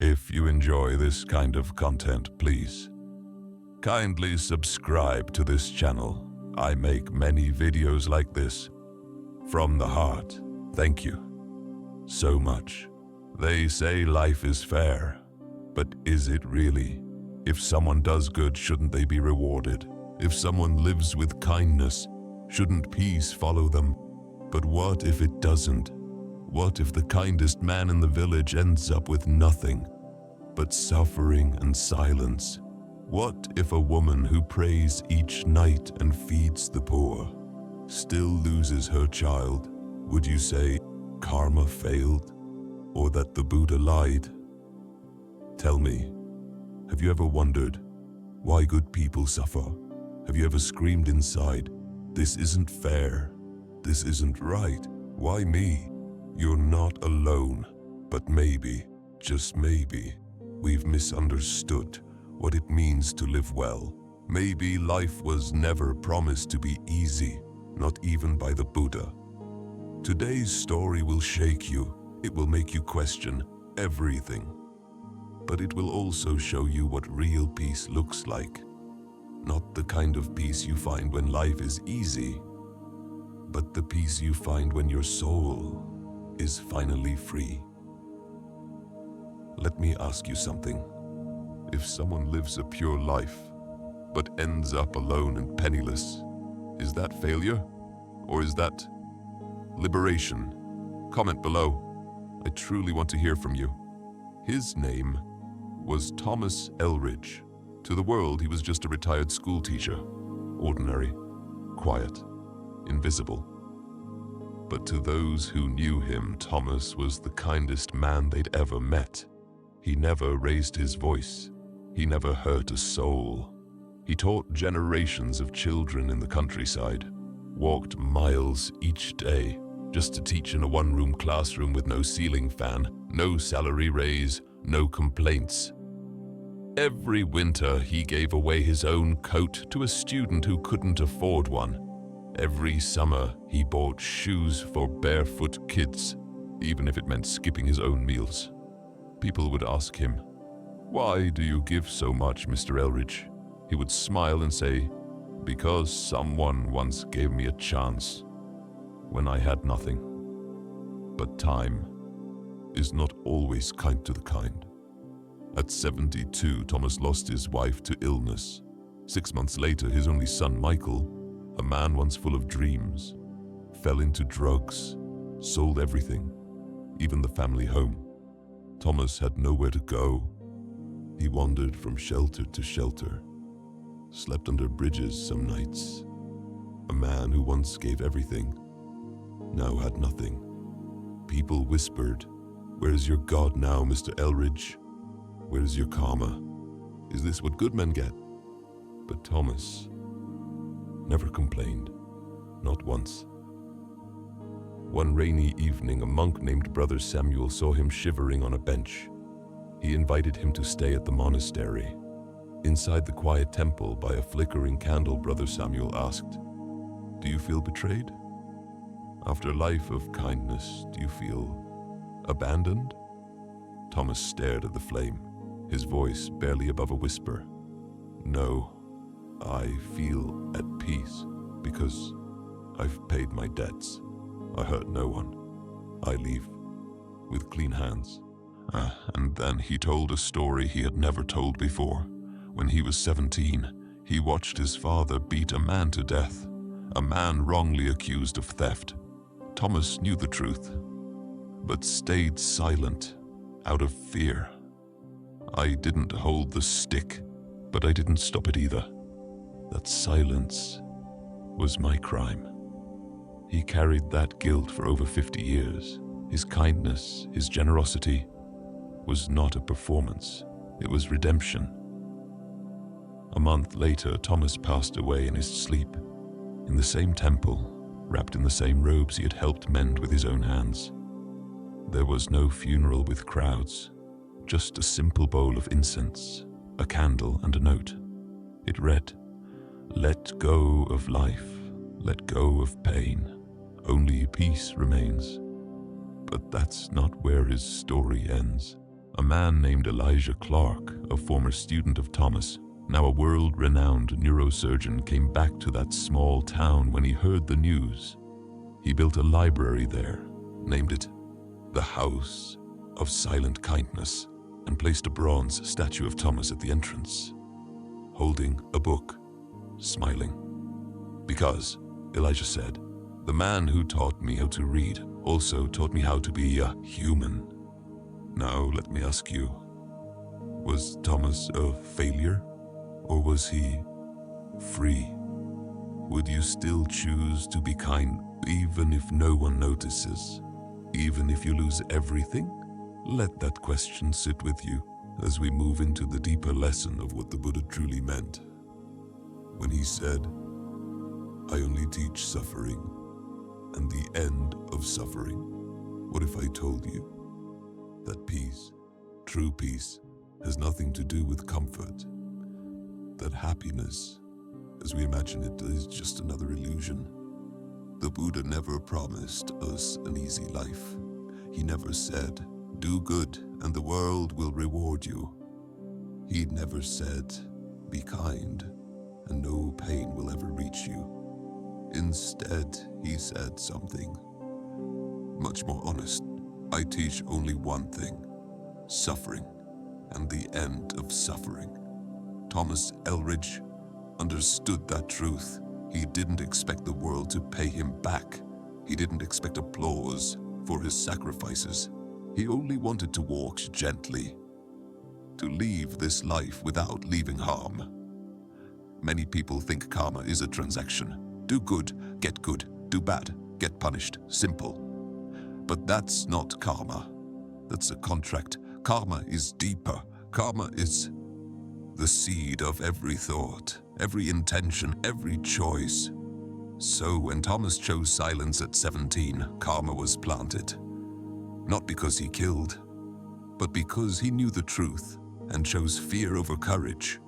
If you enjoy this kind of content, please kindly subscribe to this channel. I make many videos like this. From the heart, thank you so much. They say life is fair, but is it really? If someone does good, shouldn't they be rewarded? If someone lives with kindness, shouldn't peace follow them? But what if it doesn't? What if the kindest man in the village ends up with nothing but suffering and silence? What if a woman who prays each night and feeds the poor still loses her child? Would you say karma failed, or that the Buddha lied? Tell me, have you ever wondered why good people suffer? Have you ever screamed inside, this isn't fair, this isn't right, why me? You're not alone, but maybe, just maybe, we've misunderstood what it means to live well. Maybe life was never promised to be easy, not even by the Buddha. Today's story will shake you. It will make you question everything. But it will also show you what real peace looks like. Not the kind of peace you find when life is easy, but the peace you find when your soul is finally free. Let me ask you something. If someone lives a pure life, but ends up alone and penniless, is that failure? Or is that liberation? Comment below. I truly want to hear from you. His name was Thomas Elridge. To the world, he was just a retired school teacher. Ordinary, quiet, invisible. But to those who knew him, Thomas was the kindest man they'd ever met. He never raised his voice. He never hurt a soul. He taught generations of children in the countryside, walked miles each day just to teach in a one-room classroom with no ceiling fan, no salary raise, no complaints. Every winter, he gave away his own coat to a student who couldn't afford one. Every summer, he bought shoes for barefoot kids, even if it meant skipping his own meals. People would ask him, "Why do you give so much, Mr. Elridge?" He would smile and say, "Because someone once gave me a chance when I had nothing." But time is not always kind to the kind. At 72, Thomas lost his wife to illness. 6 months later, his only son, Michael, a man once full of dreams, fell into drugs, sold everything, even the family home. Thomas had nowhere to go. He wandered from shelter to shelter, slept under bridges some nights. A man who once gave everything now had nothing. People whispered, "Where is your God now, Mr. Elridge? Where is your karma? Is this what good men get?" But Thomas never complained, not once. One rainy evening, a monk named Brother Samuel saw him shivering on a bench. He invited him to stay at the monastery. Inside the quiet temple, by a flickering candle, Brother Samuel asked, "Do you feel betrayed? After a life of kindness, do you feel abandoned?" Thomas stared at the flame, his voice barely above a whisper. "No, I feel at peace because I've paid my debts. I hurt no one. I leave with clean hands." And then he told a story he had never told before. When he was 17, he watched his father beat a man to death, a man wrongly accused of theft. Thomas knew the truth, but stayed silent out of fear. "I didn't hold the stick, but I didn't stop it either. That silence was my crime." He carried that guilt for over 50 years. His kindness, his generosity, was not a performance. It was redemption. A month later, Thomas passed away in his sleep, in the same temple, wrapped in the same robes he had helped mend with his own hands. There was no funeral with crowds, just a simple bowl of incense, a candle and a note. It read, "Let go of life, let go of pain, only peace remains." But that's not where his story ends. A man named Elijah Clark, a former student of Thomas, now a world-renowned neurosurgeon, came back to that small town when he heard the news. He built a library there, named it the House of Silent Kindness, and placed a bronze statue of Thomas at the entrance, holding a book, smiling. Because, Elijah said, the man who taught me how to read also taught me how to be a human. Now let me ask you, was Thomas a failure, or was he free? Would you still choose to be kind even if no one notices? Even if you lose everything? Let that question sit with you as we move into the deeper lesson of what the Buddha truly meant when he said, I only teach suffering and the end of suffering. What if I told you that peace, true peace, has nothing to do with comfort? That happiness, as we imagine it, is just another illusion. The Buddha never promised us an easy life. He never said, do good and the world will reward you. He never said, be kind and no pain will ever reach you. Instead, he said something much more honest. I teach only one thing, suffering and the end of suffering. Thomas Elridge understood that truth. He didn't expect the world to pay him back. He didn't expect applause for his sacrifices. He only wanted to walk gently, to leave this life without leaving harm. Many people think karma is a transaction. Do good, get good. Do bad, get punished. Simple. But that's not karma. That's a contract. Karma is deeper. Karma is the seed of every thought, every intention, every choice. So when Thomas chose silence at 17, karma was planted. Not because he killed, but because he knew the truth and chose fear over courage.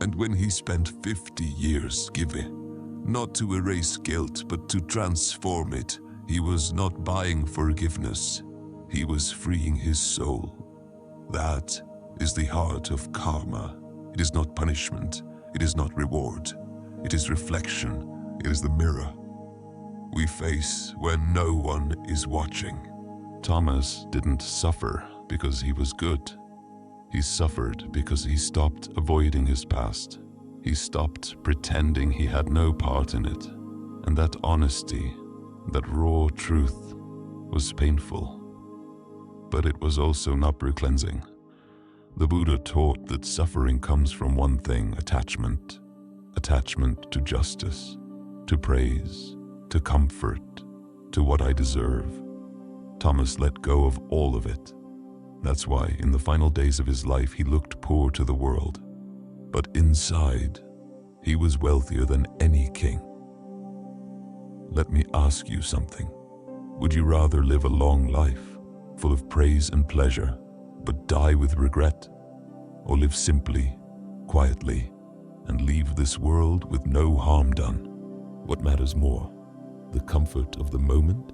And when he spent 50 years giving, not to erase guilt, but to transform it, he was not buying forgiveness. He was freeing his soul. That is the heart of karma. It is not punishment. It is not reward. It is reflection. It is the mirror we face when no one is watching. Thomas didn't suffer because he was good. He suffered because he stopped avoiding his past. He stopped pretending he had no part in it. And that honesty, that raw truth, was painful. But it was also not cleansing. The Buddha taught that suffering comes from one thing, attachment. Attachment to justice, to praise, to comfort, to what I deserve. Thomas let go of all of it. That's why in the final days of his life he looked poor to the world. But inside, he was wealthier than any king. Let me ask you something. Would you rather live a long life, full of praise and pleasure, but die with regret? Or live simply, quietly, and leave this world with no harm done? What matters more, the comfort of the moment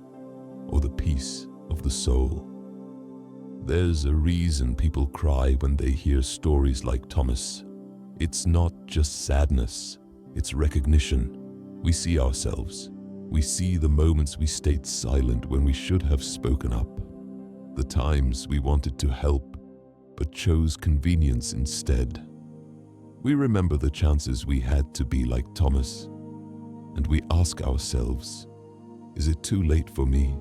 or the peace of the soul? There's a reason people cry when they hear stories like Thomas. It's not just sadness, it's recognition. We see ourselves. We see the moments we stayed silent when we should have spoken up. The times we wanted to help, but chose convenience instead. We remember the chances we had to be like Thomas, and we ask ourselves, is it too late for me?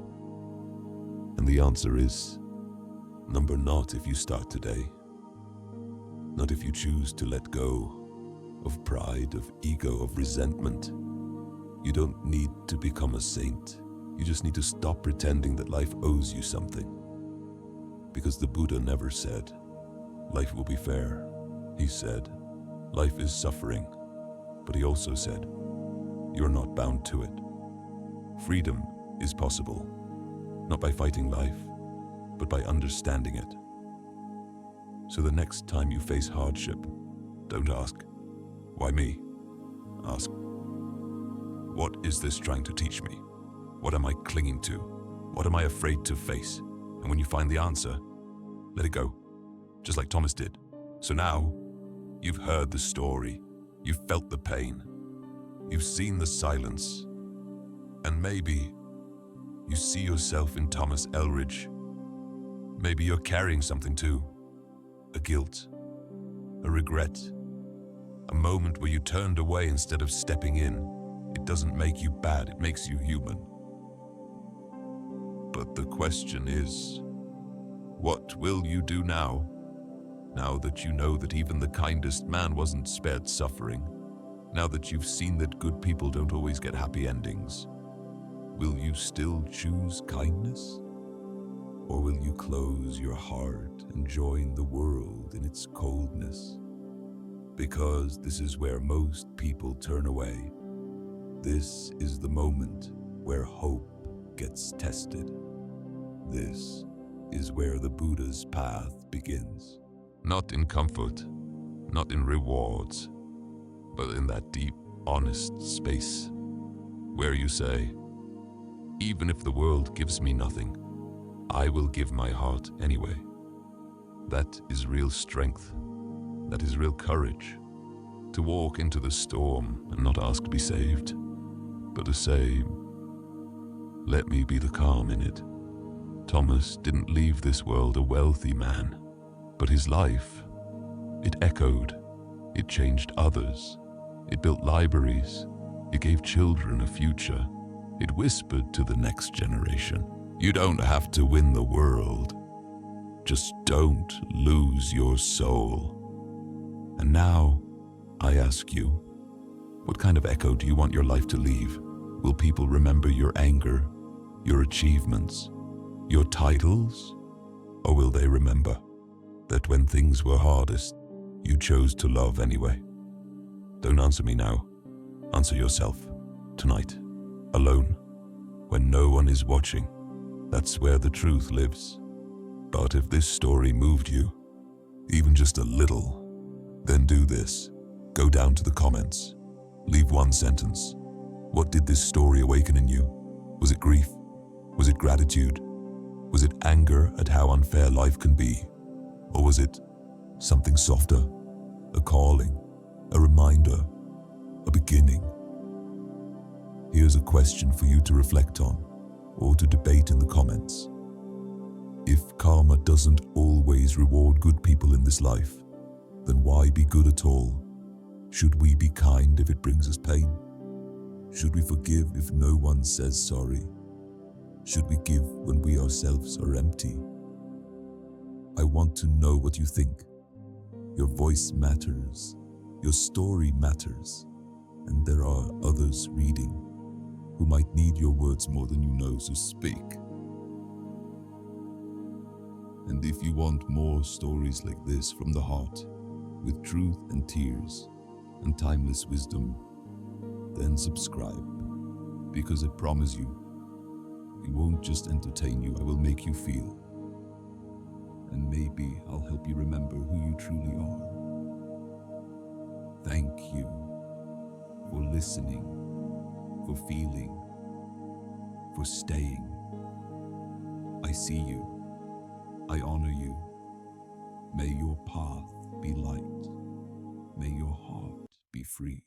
And the answer is, number not if you start today. Not if you choose to let go of pride, of ego, of resentment. You don't need to become a saint. You just need to stop pretending that life owes you something. Because the Buddha never said, life will be fair. He said, life is suffering. But he also said, you're not bound to it. Freedom is possible, not by fighting life, but by understanding it. So the next time you face hardship, don't ask, why me? Ask, what is this trying to teach me? What am I clinging to? What am I afraid to face? And when you find the answer, let it go. just like Thomas did. So now, you've heard the story, you've felt the pain, you've seen the silence, and maybe you see yourself in Thomas Elridge. Maybe you're carrying something too, a guilt, a regret, a moment where you turned away instead of stepping in. It doesn't make you bad, it makes you human. But the question is, what will you do now? Now that you know that even the kindest man wasn't spared suffering, now that you've seen that good people don't always get happy endings, will you still choose kindness? Or will you close your heart and join the world in its coldness? Because this is where most people turn away. This is the moment where hope gets tested. This is where the Buddha's path begins. Not in comfort, not in rewards, but in that deep, honest space where you say, even if the world gives me nothing, I will give my heart anyway. That is real strength. That is real courage. To walk into the storm and not ask to be saved, but to say, let me be the calm in it. Thomas didn't leave this world a wealthy man, but his life, it echoed, it changed others, it built libraries, it gave children a future, it whispered to the next generation, you don't have to win the world, just don't lose your soul. And now, I ask you, what kind of echo do you want your life to leave? Will people remember your anger, your achievements, your titles? Or will they remember that when things were hardest, you chose to love anyway? Don't answer me now. Answer yourself, tonight, alone, when no one is watching. That's where the truth lives. But if this story moved you, even just a little, then do this. Go down to the comments. Leave one sentence. What did this story awaken in you? Was it grief? Was it gratitude? Was it anger at how unfair life can be? Or was it something softer? A calling, a reminder, a beginning? Here's a question for you to reflect on or to debate in the comments. If karma doesn't always reward good people in this life, then why be good at all? Should we be kind if it brings us pain? Should we forgive if no one says sorry? Should we give when we ourselves are empty? I want to know what you think. Your voice matters. Your story matters. And there are others reading who might need your words more than you know, so speak. And if you want more stories like this from the heart, with truth and tears and timeless wisdom, then subscribe, because I promise you, it won't just entertain you, I will make you feel. And maybe I'll help you remember who you truly are. Thank you for listening, for feeling, for staying. I see you. I honor you. May your path be light. May your heart be free.